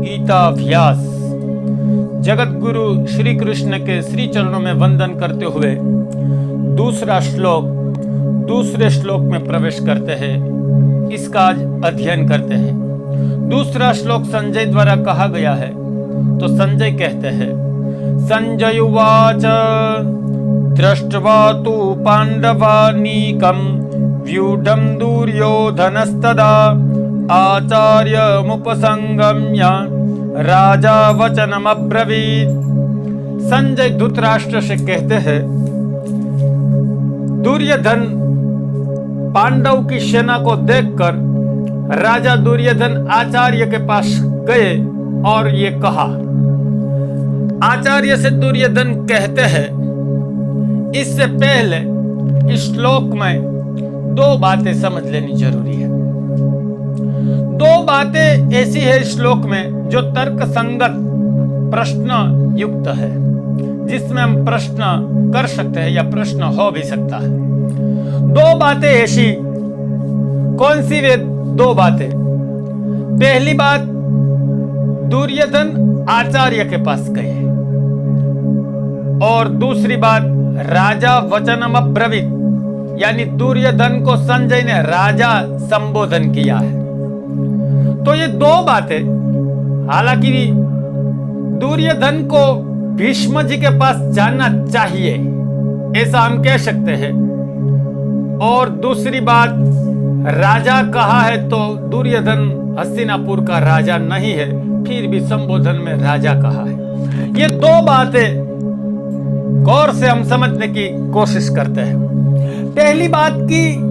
गीताभ्यास। जगत गुरु श्री कृष्ण के श्री चरणों में वंदन करते हुए दूसरे श्लोक में प्रवेश करते हैं। इसका आज अध्ययन करते हैं। दूसरा श्लोक संजय द्वारा कहा गया है, तो संजय कहते हैं, संजय उवाच दृष्ट्वा तु पांडवानीकं व्यूढं दुर्योधनस्तदा आचार्यमुपसंगम्य राजा वचनमब्रवीत्। संजय धृतराष्ट्र से कहते हैं, दुर्योधन पांडव की सेना को देखकर राजा दुर्योधन आचार्य के पास गए और ये कहा। आचार्य से दुर्योधन कहते हैं, इससे पहले इस श्लोक में दो बातें समझ लेनी जरूरी है। दो बातें ऐसी है इस श्लोक में जो तर्क संगत प्रश्न युक्त है, जिसमें हम प्रश्न कर सकते हैं या प्रश्न हो भी सकता है। दो बातें ऐसी, कौन सी वे दो बातें? पहली बात, दुर्योधन आचार्य के पास गए, और दूसरी बात, राजा वचनम अब्रवीत, यानी दुर्योधन को संजय ने राजा संबोधन किया है। तो ये दो बातें, हालांकि दुर्योधन को भीष्म जी के पास जाना चाहिए, ऐसा हम कह सकते हैं। और दूसरी बात, राजा कहा है तो दुर्योधन हस्तिनापुर का राजा नहीं है, फिर भी संबोधन में राजा कहा है। ये दो बातें गौर से हम समझने की कोशिश करते हैं। पहली बात की,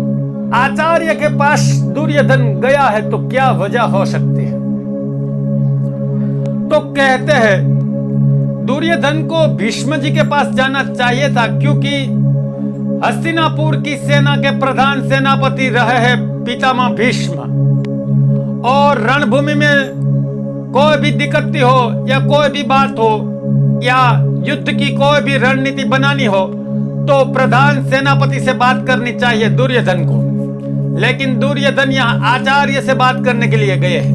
आचार्य के पास दुर्योधन गया है तो क्या वजह हो सकती है? तो कहते हैं, दुर्योधन को भीष्म जी के पास जाना चाहिए था, क्योंकि हस्तिनापुर की सेना के प्रधान सेनापति रहे हैं पितामह भीष्म, और रणभूमि में कोई भी दिक्कत हो या कोई भी बात हो या युद्ध की कोई भी रणनीति बनानी हो तो प्रधान सेनापति से बात करनी चाहिए दुर्योधन को। लेकिन दुर्योधन यहाँ आचार्य से बात करने के लिए गए हैं।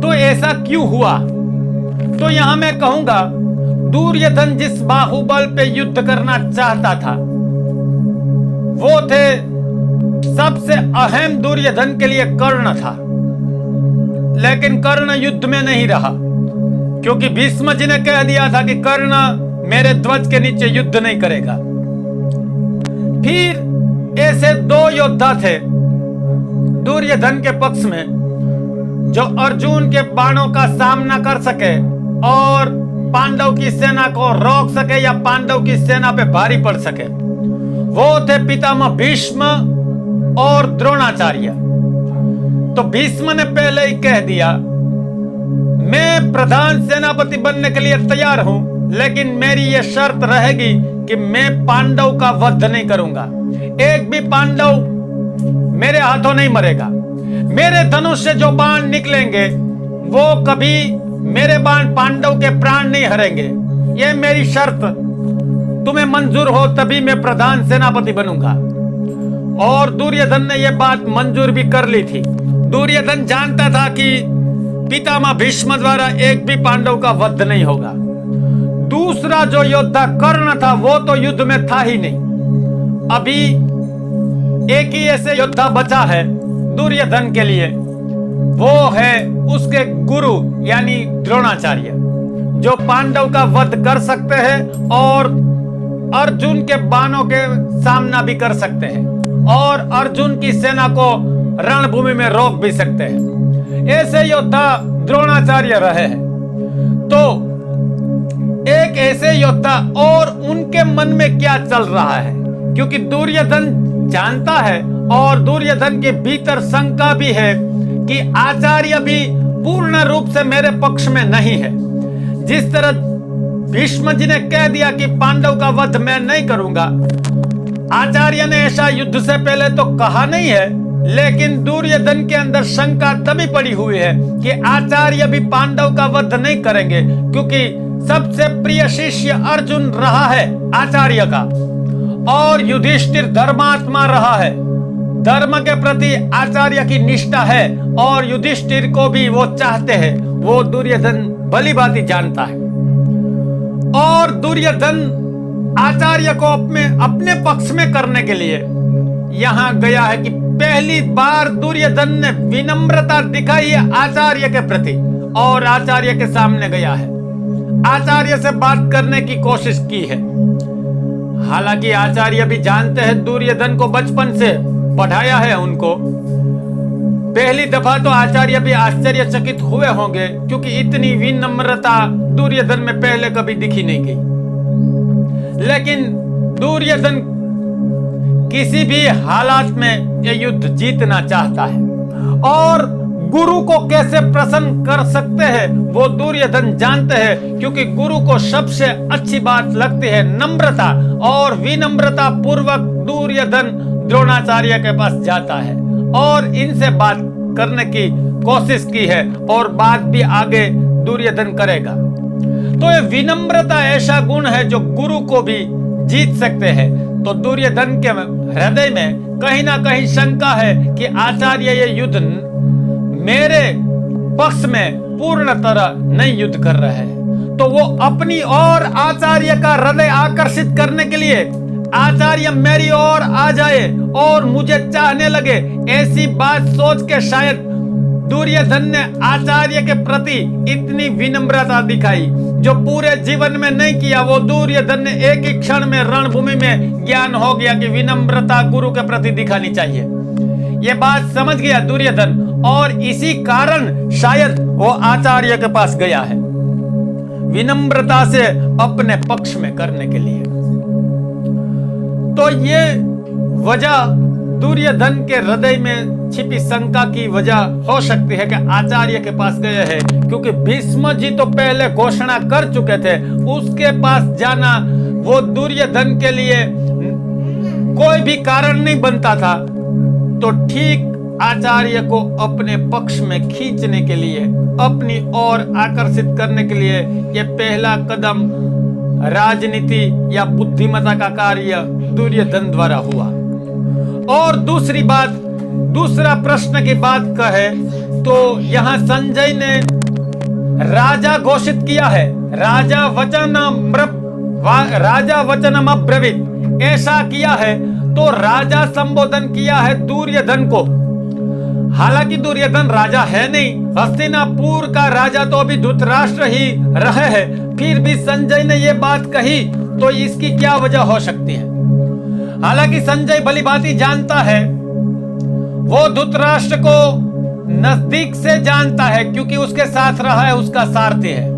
तो ऐसा क्यों हुआ? तो यहां मैं कहूंगा, दुर्योधन जिस बाहुबल पे युद्ध करना चाहता था वो थे, सबसे अहम दुर्योधन के लिए कर्ण था। लेकिन कर्ण युद्ध में नहीं रहा, क्योंकि भीष्म जी ने कह दिया था कि कर्ण मेरे ध्वज के नीचे युद्ध नहीं करेगा। फिर ऐसे दो योद्धा थे दुर्योधन के पक्ष में, जो अर्जुन के बाणों का सामना कर सके और पांडव की सेना को रोक सके या पांडव की सेना पे भारी पड़ सके। वो थे पितामह भीष्म और द्रोणाचार्य। तो भीष्म ने पहले ही कह दिया, मैं प्रधान सेनापति बनने के लिए तैयार हूं, लेकिन मेरी यह शर्त रहेगी कि मैं पांडव का वध नहीं करूंगा। एक भी पांडव मेरे हाथों नहीं मरेगा। मेरे धनुष से जो बाण निकलेंगे वो कभी मेरे बाण पांडव के प्राण नहीं हरेंगे। यह मेरी शर्त तुम्हें मंजूर हो तभी मैं प्रधान सेनापति बनूंगा। और दुर्योधन ने यह बात मंजूर भी कर ली थी। दुर्योधन जानता था कि पितामह भीष्म द्वारा एक भी पांडव का वध नहीं होगा। दूसरा जो योद्धा कर्ण था वो तो युद्ध में था ही नहीं। अभी एक ही ऐसे योद्धा बचा है दुर्योधन के लिए, वो है उसके गुरु यानी द्रोणाचार्य, जो पांडव का वध कर सकते हैं और अर्जुन के बाणों के सामना भी कर सकते हैं और अर्जुन की सेना को रणभूमि में रोक भी सकते हैं। ऐसे योद्धा द्रोणाचार्य रहे हैं। तो एक ऐसे योद्धा, और उनके मन में क्या चल रहा है, क्योंकि दुर्योधन जानता है और दुर्योधन के भीतर शंका भी है कि आचार्य भी पूर्ण रूप से मेरे पक्ष में नहीं है। जिस तरह भीष्म जी ने कह दिया कि पांडव का वध मैं नहीं करूंगा, आचार्य ने ऐसा युद्ध से पहले तो कहा नहीं है, लेकिन दुर्योधन के अंदर शंका तभी पड़ी हुई है कि आचार्य भी पांडव का वध नहीं करेंगे, क्योंकि सबसे प्रिय शिष्य अर्जुन रहा है आचार्य का, और युधिष्ठिर धर्मात्मा रहा है। धर्म के प्रति आचार्य की निष्ठा है और युधिष्ठिर को भी वो चाहते हैं, वो दुर्योधन भली भांति जानता है। और दुर्योधन आचार्य को अपने पक्ष में करने के लिए यहां गया है कि पहली बार दुर्योधन ने विनम्रता दिखाई है आचार्य के प्रति और आचार्य के सामने गया है, आचार्य से बात करने की कोशिश की है। हालांकि आचार्य भी जानते हैं दुर्योधन को बचपन से पढ़ाया है उनको। पहली दफा तो आचार्य भी आश्चर्यचकित हुए होंगे क्योंकि इतनी विनम्रता दुर्योधन में पहले कभी दिखी नहीं गई। लेकिन दुर्योधन किसी भी हालात में ये युद्ध जीतना चाहता है और गुरु को कैसे प्रसन्न कर सकते हैं वो दुर्योधन जानते हैं, क्योंकि गुरु को सबसे अच्छी बात लगती है नम्रता, और विनम्रता पूर्वक दुर्योधन द्रोणाचार्य के पास जाता है और इनसे बात करने की कोशिश की है और बात भी आगे दुर्योधन करेगा। तो ये विनम्रता ऐसा गुण है जो गुरु को भी जीत सकते हैं। तो दुर्योधन के हृदय में कहीं ना कहीं शंका है कि आचार्य ये युद्ध मेरे पक्ष में पूर्ण तरह नहीं युद्ध कर रहे हैं। तो वो अपनी और आचार्य का हृदय आकर्षित करने के लिए आचार्य मेरी ओर आ जाए और मुझे चाहने लगे, ऐसी बात सोच के शायद दुर्योधन ने आचार्य के प्रति इतनी विनम्रता दिखाई जो पूरे जीवन में नहीं किया। वो दुर्योधन ने एक ही क्षण में रणभूमि में ज्ञान हो गया कि विनम्रता गुरु के प्रति दिखानी चाहिए। ये बात समझ गया दुर्योधन और इसी कारण शायद वो आचार्य के पास गया है विनम्रता से अपने पक्ष में करने के लिए। तो ये वजह दुर्योधन के हृदय में छिपी शंका की वजह हो सकती है कि आचार्य के पास गए हैं, क्योंकि भीष्म जी तो पहले घोषणा कर चुके थे, उसके पास जाना वो दुर्योधन के लिए कोई भी कारण नहीं बनता था। तो ठीक आचार्य को अपने पक्ष में खींचने के लिए, अपनी ओर आकर्षित करने के लिए ये पहला कदम राजनीति या बुद्धिमत्ता का कार्य दुर्योधन द्वारा हुआ। और दूसरी बात, दूसरा प्रश्न की बात कहे तो यहाँ संजय ने राजा घोषित किया है, राजा वचनम अब्रवीत, ऐसा किया है। तो राजा संबोधन किया है दुर्योधन को। हालांकि दुर्योधन राजा है नहीं, हस्तिनापुर का राजा तो अभी धृतराष्ट्र ही रहे हैं, फिर भी संजय ने ये बात कही, तो इसकी क्या वजह हो सकती है? हालांकि संजय भली भांति जानता है, वो धृतराष्ट्र को नजदीक से जानता है क्योंकि उसके साथ रहा है, उसका सारथी है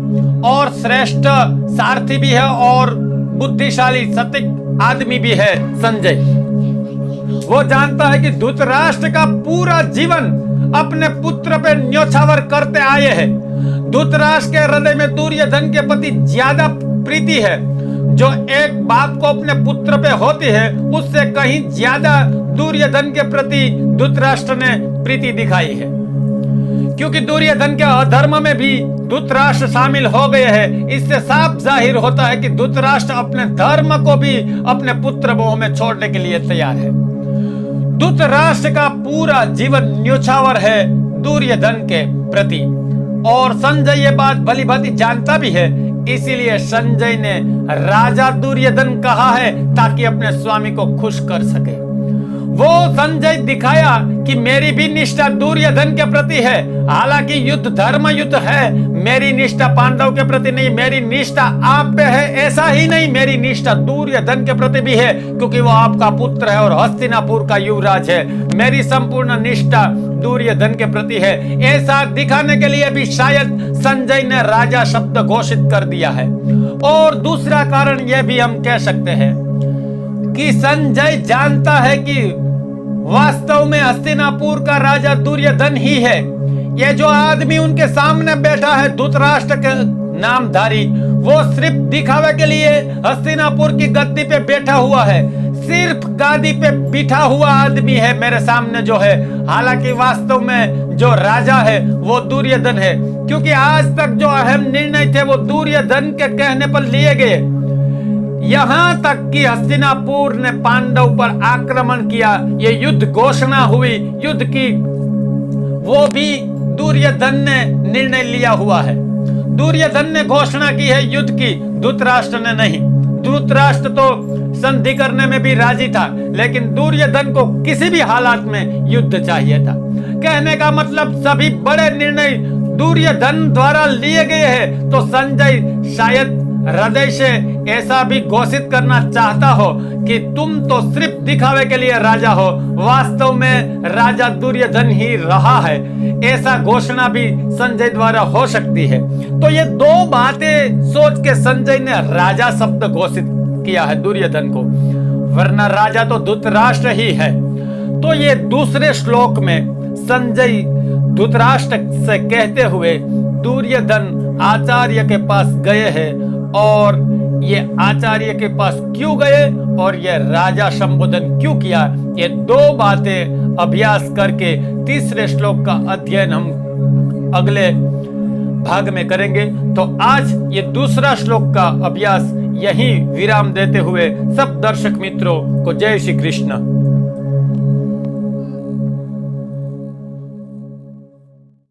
और श्रेष्ठ सारथी भी है और बुद्धिशाली सटीक आदमी भी है संजय। वो जानता है कि धृतराष्ट्र का पूरा जीवन अपने पुत्र पे न्योछावर करते आए हैं। धृतराष्ट्र के हृदय में दुर्योधन के प्रति ज्यादा प्रीति है, जो एक बाप को अपने पुत्र पे होती है, उससे कहीं ज्यादा दुर्योधन के प्रति धृतराष्ट्र ने प्रीति दिखाई है। क्योंकि दुर्योधन के अधर्म में भी धृतराष्ट्र शामिल हो गए हैं, इससे साफ जाहिर होता है कि धृतराष्ट्र अपने धर्म को भी अपने पुत्र मोह में छोड़ने के लिए तैयार है। धृतराष्ट्र का पूरा जीवन न्योछावर है दुर्योधन के प्रति और संजय ये बात भली भांति जानता भी है, इसीलिए संजय ने राजा दुर्योधन कहा है ताकि अपने स्वामी को खुश कर सके। वो संजय दिखाया कि मेरी भी निष्ठा दुर्योधन के प्रति है, हालांकि युद्ध धर्म युद्ध है, मेरी निष्ठा पांडव के प्रति नहीं, मेरी निष्ठा आप पे है। ऐसा ही नहीं, मेरी निष्ठा दुर्योधन के प्रति भी है क्योंकि वो आपका पुत्र है और हस्तिनापुर का युवराज है। मेरी संपूर्ण निष्ठा दुर्योधन के प्रति है। ऐसा दिखाने के लिए भी शायद संजय ने राजा शब्द घोषित कर दिया है। और दूसरा कारण यह भी हम कह सकते हैं कि संजय जानता है कि वास्तव में हस्तिनापुर का राजा दुर्योधन ही है। ये जो आदमी उनके सामने बैठा है धृतराष्ट्र के नामधारी, वो सिर्फ दिखावे के लिए हस्तिनापुर की गद्दी पे बैठा हुआ है, सिर्फ गादी पे बिठा हुआ आदमी है मेरे सामने जो है। हालांकि वास्तव में जो राजा है वो दुर्योधन है, क्योंकि आज तक जो अहम निर्णय थे वो दुर्योधन के कहने पर लिए गए। यहां तक कि हस्तिनापुर ने पांडव पर आक्रमण किया, ये युद्ध घोषणा हुई, युद्ध की वो भी दुर्योधन ने निर्णय लिया हुआ है। दुर्योधन ने घोषणा की है युद्ध की, धृतराष्ट्र ने नहीं। धृतराष्ट्र तो संधि करने में भी राजी था, लेकिन दुर्योधन को किसी भी हालात में युद्ध चाहिए था। कहने का मतलब सभी बड़े निर्णय दुर्योधन द्वारा लिए गए हैं, तो संजय शायद हृदय से ऐसा भी घोषित करना चाहता हो कि तुम तो सिर्फ दिखावे के लिए राजा हो, वास्तव में राजा दुर्योधन ही रहा है। ऐसा घोषणा भी संजय द्वारा हो सकती है। तो ये दो बातें सोच के संजय ने राजा शब्द घोषित किया है दुर्योधन को, वरना राजा तो धृतराष्ट्र ही है। तो ये दूसरे श्लोक में संजय धृतराष्ट्र से कहते हुए दुर्योधन आचार्य के पास गए हैं, और ये आचार्य के पास क्यों गए और ये राजा संबोधन क्यों किया, ये दो बातें अभ्यास करके तीसरे श्लोक का अध्ययन हम अगले भाग में करेंगे। तो आज ये दूसरा श्लोक का अभ्यास यहीं विराम देते हुए सब दर्शक मित्रों को जय श्री कृष्ण।